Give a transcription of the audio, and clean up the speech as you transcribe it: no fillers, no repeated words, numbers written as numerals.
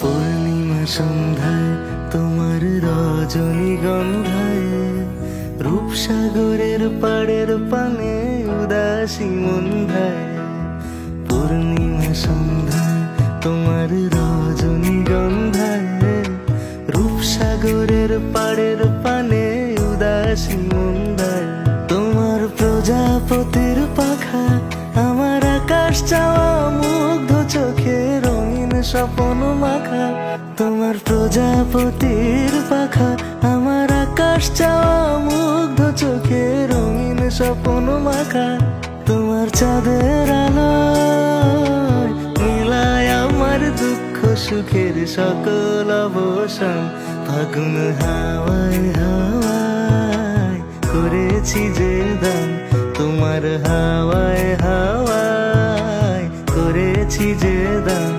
পূর্ণিমা সন্ধ্যায় তোমার রজনীগন্ধায় রূপসাগরের পাড়ের পানে উদাসী মন্ধায়। পূর্ণিমা সন্ধ্যায় তোমার রজনীগন্ধায় রূপসাগরের পাড়ের পানে উদাসী মন্ধায়। তোমার প্রজাপতির পাখা আমার আকাশ চাওয়া মুগ্ধ চোখে রঙিন স্বপ্ন মাখা। তোমার প্রজাপতির পাখা আমার আকাশ চাওয়া মুগ্ধ চোখে রঙিন স্বপ্ন মাখা। তোমার চাঁদের আলোয় মিলায় আমার দুঃখ সুখের সকল অবসান। ফাগুন হাওয়ায় হাওয়ায় করেছি যে দান, তোমার হাওয়ায় হাওয়ায় করেছি যে দান।